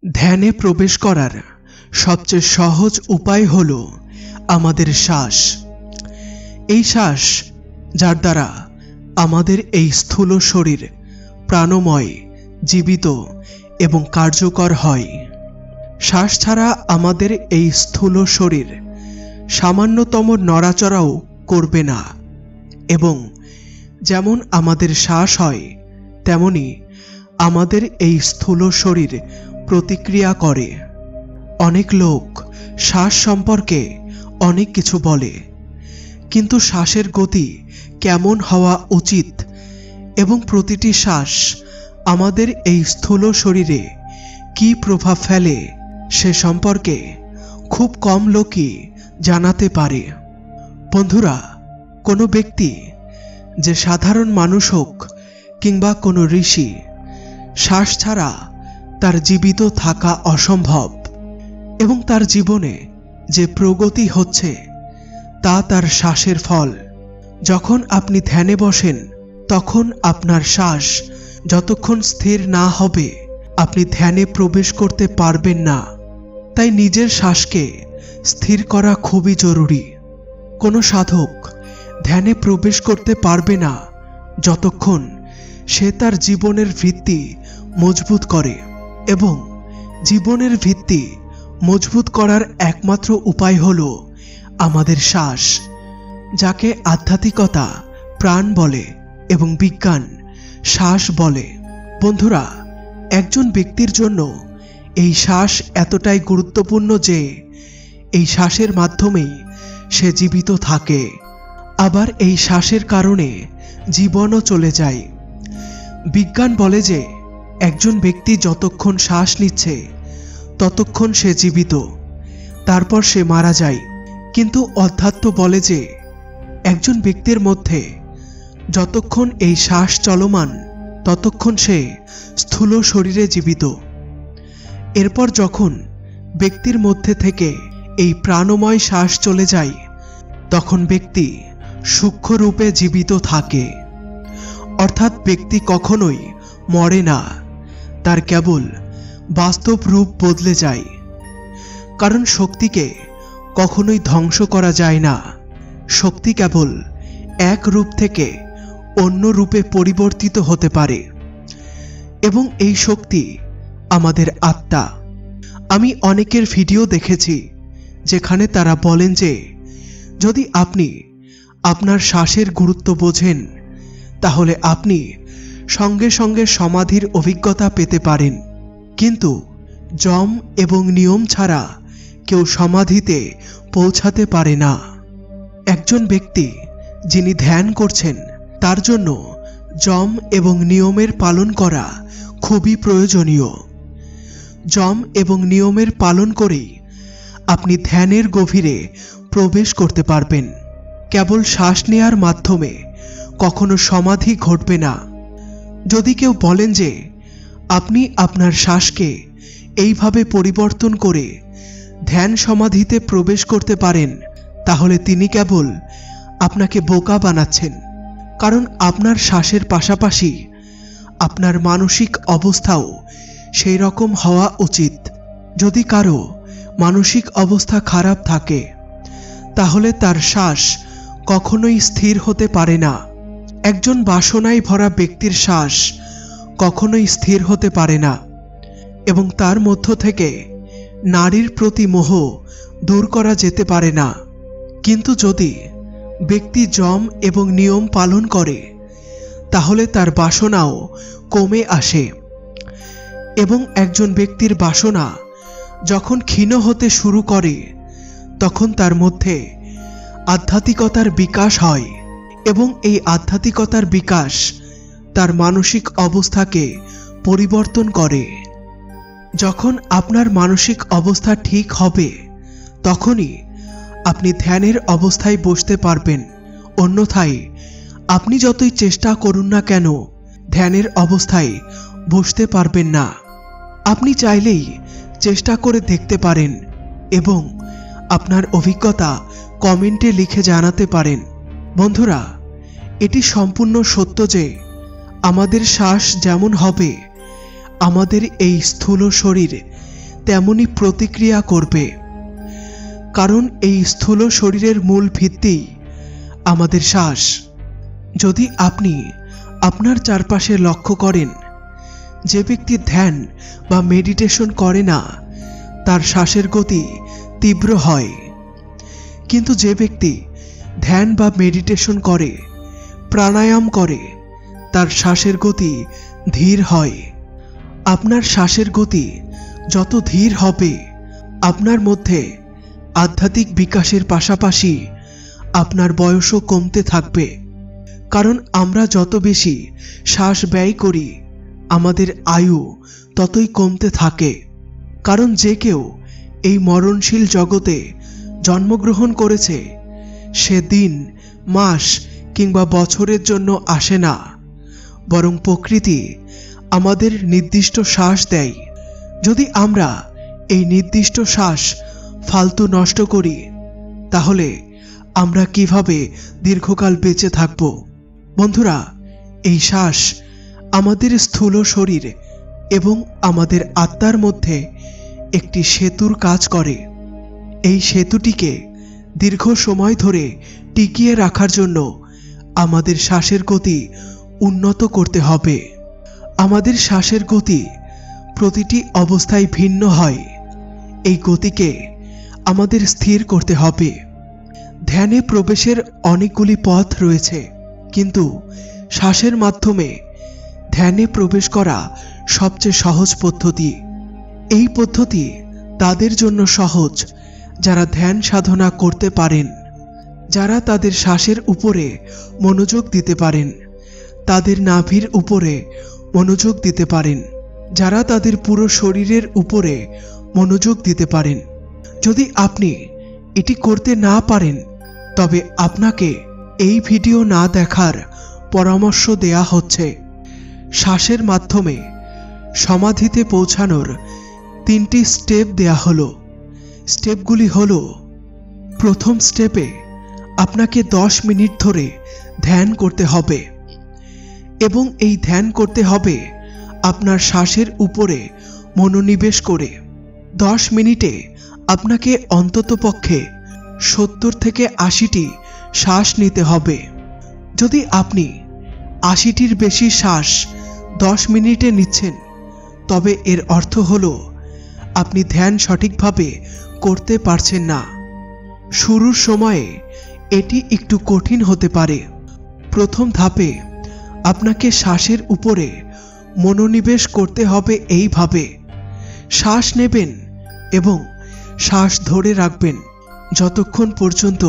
ধ্যানে প্রবেশ করার সবচেয়ে সহজ উপায় হলো আমাদের শ্বাস। এই শ্বাস যার দ্বারা আমাদের এই স্থূল শরীর প্রাণময়, জীবিত এবং কার্যকর হয়। শ্বাস ছাড়া আমাদের এই স্থূল শরীর সামান্যতম নড়াচড়াও করবে না, এবং যেমন আমাদের শ্বাস হয় তেমনি আমাদের এই স্থূল শরীর প্রতিক্রিয়া করে। অনেক লোক শ্বাস সম্পর্কে অনেক কিছু বলে, কিন্তু শ্বাসের গতি কেমন হওয়া উচিত এবং প্রতিটি শ্বাস আমাদের এই স্থূল শরীরে কী প্রভাব ফেলে সে সম্পর্কে খুব কম লোকই জানাতে পারে। বন্ধুরা, কোনো ব্যক্তি, যে সাধারণ মানুষ হোক কিংবা কোনো ঋষি, শ্বাস ছাড়া তার জীবিত থাকা অসম্ভব, এবং তার জীবনে যে প্রগতি হচ্ছে তা তার শ্বাসের ফল। যখন আপনি ধ্যানে বসেন তখন আপনার শ্বাস যতক্ষণ স্থির না হবে আপনি ধ্যানে প্রবেশ করতে পারবেন না। তাই নিজের শ্বাসকে স্থির করা খুবই জরুরি। কোনো সাধক ধ্যানে প্রবেশ করতে পারবে না যতক্ষণ সে তার জীবনের ভিত্তি মজবুত করে, এবং জীবনের ভিত্তি মজবুত করার একমাত্র উপায় হলো আমাদের শ্বাস, যাকে আধ্যাত্মিকতা প্রাণ বলে এবং বিজ্ঞান শ্বাস বলে। বন্ধুরা, একজন ব্যক্তির জন্য এই শ্বাস এতটাই গুরুত্বপূর্ণ যে এই শ্বাসের মাধ্যমেই সে জীবিত থাকে, আবার এই শ্বাসের কারণে জীবনও চলে যায়। বিজ্ঞান বলে যে একজন ব্যক্তি যতক্ষণ শ্বাস নিচ্ছে ততক্ষণ সে জীবিত, তারপর সে মারা যায়। কিন্তু অধ্যাত্ম বলে যে একজন ব্যক্তির মধ্যে যতক্ষণ এই শ্বাস চলমান ততক্ষণ সে স্থূল শরীরে জীবিত। এরপর যখন ব্যক্তির মধ্যে থেকে এই প্রাণময় শ্বাস চলে যায় তখন ব্যক্তি সূক্ষ্ম রূপে জীবিত থাকে। অর্থাৎ ব্যক্তি কখনোই মরে না, তার কেবল বাস্তব রূপ বদলে যায়। কারণ শক্তিকে কখনোই ধ্বংস করা যায় না। শক্তি কেবল এক রূপ থেকে অন্য রূপে পরিবর্তিত হতে পারে, এবং এই শক্তি আমাদের আত্মা। আমি অনেকের ভিডিও দেখেছি যেখানে তারা বলেন যে যদি আপনি আপনার শ্বাসের গুরুত্ব বোঝেন তাহলে আপনি সঙ্গে সঙ্গে সমাধির অভিজ্ঞতা পেতে পারেন। কিন্তু যম এবং নিয়ম ছাড়া কেউ সমাধিতে পৌঁছাতে পারে না। একজন ব্যক্তি যিনি ধ্যান করছেন তার জন্য যম এবং নিয়মের পালন করা খুবই প্রয়োজনীয়। যম এবং নিয়মের পালন করেই আপনি ধ্যানের গভীরে প্রবেশ করতে পারবেন। কেবল শ্বাস নেয়ার মাধ্যমে কখনো সমাধি ঘটবে না। যদি কেউ বলেন যে আপনি আপনার শ্বাসকে এইভাবে পরিবর্তন করে ধ্যান সমাধিতে প্রবেশ করতে পারেন, তাহলে তিনি কেবল আপনাকে বোকা বানাচ্ছেন। কারণ আপনার শ্বাসের পাশাপাশি আপনার মানসিক অবস্থাও সেই রকম হওয়া উচিত। যদি কারো মানসিক অবস্থা খারাপ থাকে তাহলে তার শ্বাস কখনোই স্থির হতে পারে না। একজন বাসনায় ভরা ব্যক্তির শ্বাস কখনোই স্থির হতে পারে না, এবং তার মধ্য থেকে নারীর প্রতি মোহ দূর করা যেতে পারে না। কিন্তু যদি ব্যক্তি যম এবং নিয়ম পালন করে তাহলে তার বাসনাও কমে আসে, এবং একজন ব্যক্তির বাসনা যখন ক্ষীণ হতে শুরু করে তখন তার মধ্যে আধ্যাত্মিকতার বিকাশ হয়, এবং এই আধ্যাত্মিকতার বিকাশ তার মানসিক অবস্থাকে পরিবর্তন করে। যখন আপনার মানসিক অবস্থা ঠিক হবে তখনই আপনি ধ্যানের অবস্থায় বসতে পারবেন। অন্যথায় আপনি যতই চেষ্টা করুন না কেন ধ্যানের অবস্থায় বসতে পারবেন না। আপনি চাইলেই চেষ্টা করে দেখতে পারেন এবং আপনার অভিজ্ঞতা কমেন্টে লিখে জানাতে পারেন। বন্ধুরা, এটি সম্পূর্ণ সত্য যে আমাদের শ্বাস যেমন হবে আমাদের এই স্থূল শরীর তেমনি প্রতিক্রিয়া করবে। কারণ এই স্থূল শরীরের মূল ভিত্তি আমাদের শ্বাস। যদি আপনি আপনার চারপাশে লক্ষ্য করেন, যে ব্যক্তি ধ্যান বা মেডিটেশন করে না তার শ্বাসের গতি তীব্র হয়, কিন্তু যে ব্যক্তি ধ্যান বা মেডিটেশন করে, প্রাণায়াম করে, তার শ্বাসের গতি ধীর হয়। আপনার শ্বাসের গতি যত ধীর হবে, আপনার মধ্যে আধ্যাত্মিক বিকাশের পাশাপাশি আপনার বয়সও কমতে থাকবে। কারণ আমরা যত বেশি শ্বাস ব্যয় করি, আমাদের আয়ু ততই কমতে থাকে। কারণ যে কেউ এই মরণশীল জগতে জন্মগ্রহণ করেছে, সে দিন, মাস কিংবা বছরের জন্য আসে না, বরং প্রকৃতি আমাদের নির্দিষ্ট শ্বাস দেয়। যদি আমরা এই নির্দিষ্ট শ্বাস ফালতু নষ্ট করি, তাহলে আমরা কিভাবে দীর্ঘকাল বেঁচে থাকব? বন্ধুরা, এই শ্বাস আমাদের স্থূল শরীর এবং আমাদের আত্মার মধ্যে একটি সেতুর কাজ করে। এই সেতুটিকে দীর্ঘ সময় ধরে টিকিয়ে রাখার জন্য আমাদের শ্বাসের গতি উন্নত করতে হবে। আমাদের শ্বাসের গতি প্রতিটি অবস্থায় ভিন্ন হয়। এই গতিকে আমাদের স্থির করতে হবে। ধ্যানে প্রবেশের অনেকগুলি পথ রয়েছে, কিন্তু শ্বাসের মাধ্যমে ধ্যানে প্রবেশ করা সবচেয়ে সহজ পদ্ধতি। এই পদ্ধতি তাদের জন্য সহজ যারা ধ্যান সাধনা করতে পারেন, যারা তাদের শ্বাসের উপরে মনোযোগ দিতে পারেন, তাদের নাভির উপরে মনোযোগ দিতে পারেন, যারা তাদের পুরো শরীরের উপরে মনোযোগ দিতে পারেন। যদি আপনি এটি করতে না পারেন, তবে আপনাকে এই ভিডিও না দেখার পরামর্শ দেয়া হচ্ছে। শ্বাসের মাধ্যমে সমাধিতে পৌঁছানোর 3টি স্টেপ দেয়া হলো। স্টেপগুলি হলো, প্রথম স্টেপে আপনাকে 10 মিনিট ধরে ধ্যান করতে হবে, এবং এই ধ্যান করতে হবে আপনার শ্বাসের উপরে মনোনিবেশ করে। 10 মিনিটে আপনাকে অন্ততপক্ষে 70 থেকে 80টি শ্বাস নিতে হবে। যদি আপনি 80টির বেশি শ্বাস 10 মিনিটে নিচ্ছেন, তবে এর অর্থ হলো আপনি ধ্যান সঠিকভাবে করতে পারছেন না। শুরুর সময়ে এটি একটু কঠিন হতে পারে। প্রথম ধাপে আপনাকে শ্বাসের উপরে মনোনিবেশ করতে হবে। এইভাবে শ্বাস নেবেন এবং শ্বাস ধরে রাখবেন যতক্ষণ পর্যন্ত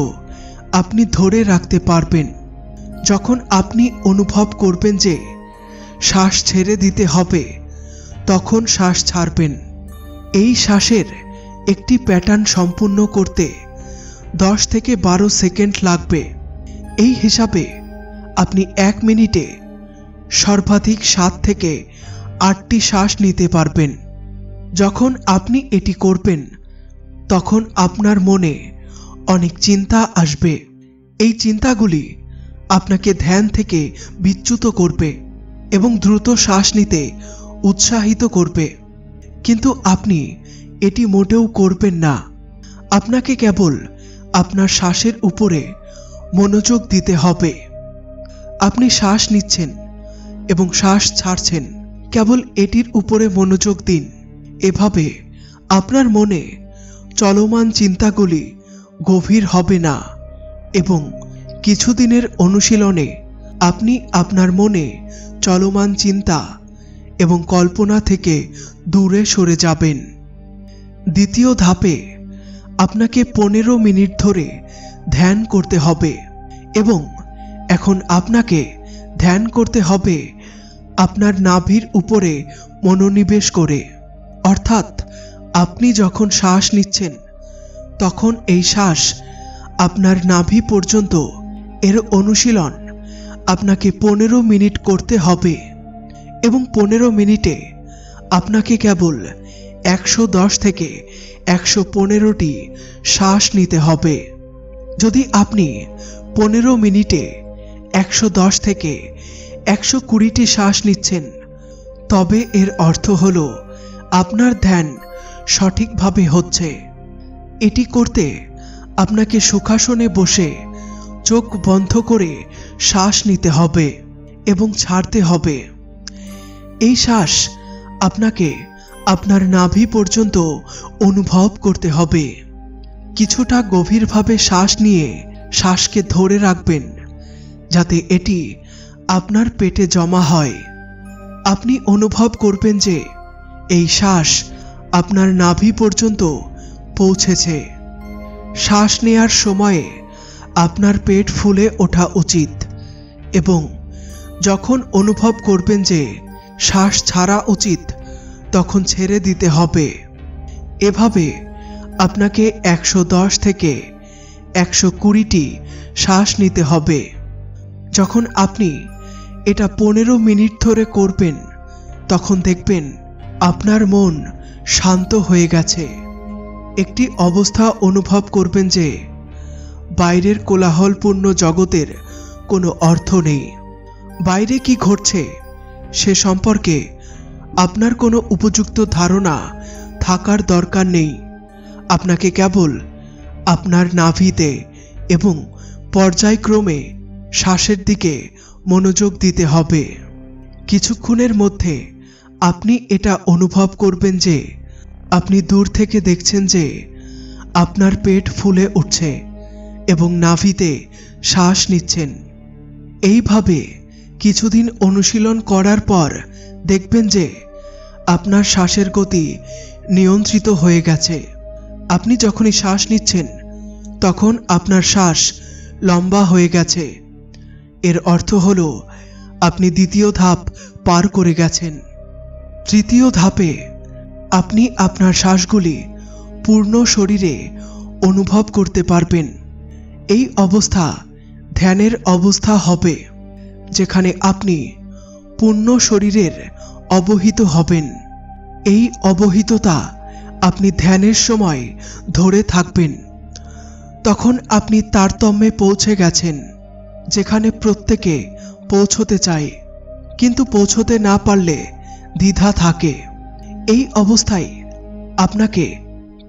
আপনি ধরে রাখতে পারবেন। যখন আপনি অনুভব করবেন যে শ্বাস ছেড়ে দিতে হবে, তখন শ্বাস ছাড়বেন। এই শ্বাসের একটি প্যাটার্ন সম্পূর্ণ করতে 10 থেকে 12 সেকেন্ড লাগবে। এই হিসাবে আপনি 1 মিনিটে সর্বাধিক 7 থেকে 8টি শ্বাস নিতে পারবেন। যখন আপনি এটি করবেন, তখন আপনার মনে অনেক চিন্তা আসবে। এই চিন্তাগুলি আপনাকে ধ্যান থেকে বিচ্যুত করবে এবং দ্রুত শ্বাস নিতে উৎসাহিত করবে। কিন্তু আপনি এটি মোটেও করবেন না। আপনাকে কেবল আপনার শ্বাসের উপরে মনোযোগ দিতে হবে। আপনি শ্বাস নিচ্ছেন এবং শ্বাস ছাড়ছেন, কেবল এটির উপরে মনোযোগ দিন। এভাবে আপনার মনে চলমান চিন্তাগুলি গভীর হবে না, এবং কিছুদিনের অনুশীলনে আপনি আপনার মনে চলমান চিন্তা এবং কল্পনা থেকে দূরে সরে যাবেন। দ্বিতীয় ধাপে আপনাকে 15 মিনিট ধরে ধ্যান করতে হবে, এবং এখন আপনাকে ধ্যান করতে হবে আপনার নাভির উপরে মনোনিবেশ করে। অর্থাৎ আপনি যখন শ্বাস নিচ্ছেন, তখন এই শ্বাস আপনার নাভি পর্যন্ত, এর অনুশীলন আপনাকে 15 মিনিট করতে হবে, এবং 15 মিনিটে আপনাকে কেবল 110 থেকে 115টি শ্বাস নিতে হবে। যদি আপনি 15 মিনিটে 110 থেকে 120টি শ্বাস নিচ্ছেন, তবে এর অর্থ হলো আপনার ধ্যান সঠিকভাবে হচ্ছে। এটি করতে আপনাকে সুখাসনে বসে চোখ বন্ধ করে শ্বাস নিতে হবে এবং ছাড়তে হবে। এই শ্বাস আপনাকে আপনার নাভি পর্যন্ত অনুভব করতে হবে। কিছুটা গভীরভাবে শ্বাস নিয়ে শ্বাসকে ধরে রাখবেন যাতে এটি আপনার পেটে জমা হয়। আপনি অনুভব করবেন যে এই শ্বাস আপনার নাভি পর্যন্ত পৌঁছেছে। শ্বাস নেয়ার সময়ে আপনার পেট ফুলে ওঠা উচিত এবং যখন অনুভব করবেন যে শ্বাস ছাড়া উচিত তখন ছেড়ে দিতে হবে। এভাবে আপনাকে 110 থেকে 120টি শ্বাস নিতে হবে। যখন আপনি এটা 15 মিনিট ধরে করবেন তখন দেখবেন আপনার মন শান্ত হয়ে গেছে। একটি অবস্থা অনুভব করবেন যে বাইরের কোলাহলপূর্ণ জগতের কোনো অর্থ নেই। বাইরে কি ঘটছে সে সম্পর্কে আপনার কোনো উপযুক্ত ধারণা থাকার দরকার নেই। আপনাকে কেবল আপনার নাভিতে এবং পর্যায়ক্রমে শ্বাসের দিকে মনোযোগ দিতে হবে। কিছুক্ষণের মধ্যে আপনি এটা অনুভব করবেন যে আপনি দূর থেকে দেখছেন যে আপনার পেট ফুলে উঠছে এবং নাভিতে শ্বাস নিচ্ছেন। এইভাবে কিছুদিন অনুশীলন করার পর দেখবেন যে আপনার শ্বাসের গতি নিয়ন্ত্রিত হয়ে গেছে। আপনি যখনই শ্বাস নিচ্ছেন তখন আপনার শ্বাস লম্বা হয়ে গেছে। এর অর্থ হলো আপনি দ্বিতীয় ধাপ পার করে গেছেন। তৃতীয় ধাপে আপনি আপনার শ্বাসগুলি পূর্ণ শরীরে অনুভব করতে পারবেন। এই অবস্থা ধ্যানের অবস্থা হবে, যেখানে আপনি পূর্ণ শরীরের অবহিত হবেন। এই অবহিততা আপনি ধ্যানের সময় ধরে থাকবেন। তখন আপনি তারতম্যে পৌঁছে গেছেন, যেখানে প্রত্যেকে পৌঁছতে চায় কিন্তু পৌঁছতে না পারলে দ্বিধা থাকে। এই অবস্থায় আপনাকে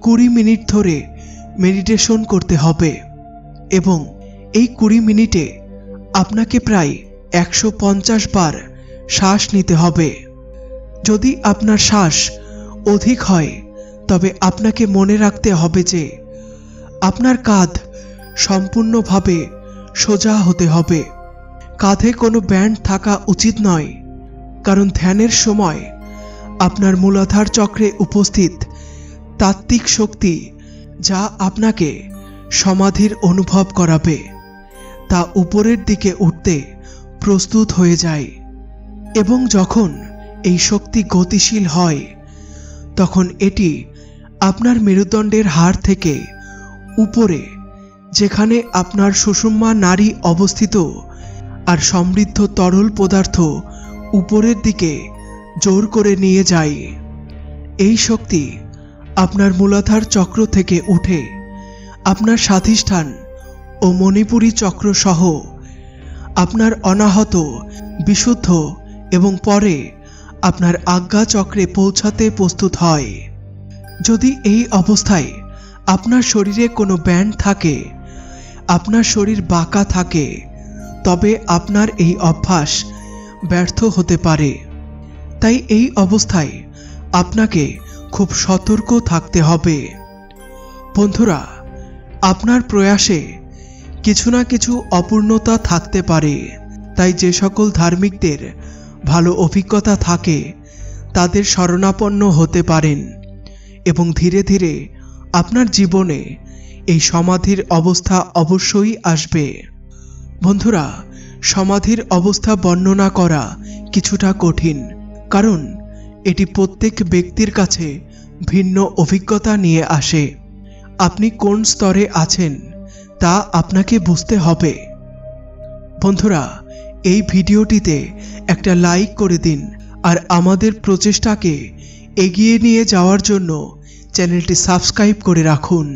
20 মিনিট ধরে মেডিটেশন করতে হবে এবং এই 20 মিনিটে আপনাকে প্রায় 150 বার শ্বাস নিতে হবে। যদি আপনার শ্বাস অধিক হয় তবে আপনাকে মনে রাখতে হবে যে আপনার কাঁধ সম্পূর্ণভাবে সোজা হতে হবে। কাঁধে কোনো ব্যান্ড থাকা উচিত নয়, কারণ ধ্যানের সময় আপনার মূলাধার চক্রে উপস্থিত তাত্ত্বিক শক্তি যা আপনাকে সমাধির অনুভব করাবে তা উপরের দিকে উঠতে প্রস্তুত হয়ে যায় এবং যখন এই শক্তি গতিশীল হয় তখন এটি আপনার মেরুদণ্ডের হাড় থেকে উপরে, যেখানে আপনার সুষুম্না নাড়ি অবস্থিত, আর সমৃদ্ধ তরল পদার্থ উপরের দিকে জোর করে নিয়ে যায়। এই শক্তি আপনার মূলাধার চক্র থেকে উঠে আপনার স্বাধিষ্ঠান ও মণিপুরী চক্র সহ আপনার অনাহত, বিশুদ্ধ এবং পরে আপনার আজ্ঞা চক্রে পৌঁছাতে প্রস্তুত হয়। যদি এই অবস্থায় আপনার শরীরে কোনো ব্যান্ড থাকে, আপনার শরীর বাঁকা থাকে, তবে আপনার এই অভ্যাস ব্যর্থ হতে পারে। তাই এই অবস্থায় আপনাকে খুব সতর্ক থাকতে হবে। বন্ধুরা, আপনার প্রয়াসে কিছু না কিছু অপূর্ণতা থাকতে পারে। তাই যে সকল ধার্মিকদের ভালো অভিজ্ঞতা থাকে তাদের শরণাপন্ন হতে পারেন এবং ধীরে ধীরে আপনার জীবনে এই সমাধির অবস্থা অবশ্যই আসবে। বন্ধুরা, সমাধির অবস্থা বর্ণনা করা কিছুটা কঠিন, কারণ এটি প্রত্যেক ব্যক্তির কাছে ভিন্ন অভিজ্ঞতা নিয়ে আসে। আপনি কোন স্তরে আছেন তা আপনাকে বুঝতে হবে। বন্ধুরা, এই ভিডিওটিতে একটা লাইক করে দিন আর আমাদের প্রচেষ্টাকে এগিয়ে নিয়ে যাওয়ার জন্য চ্যানেলটি সাবস্ক্রাইব করে রাখুন।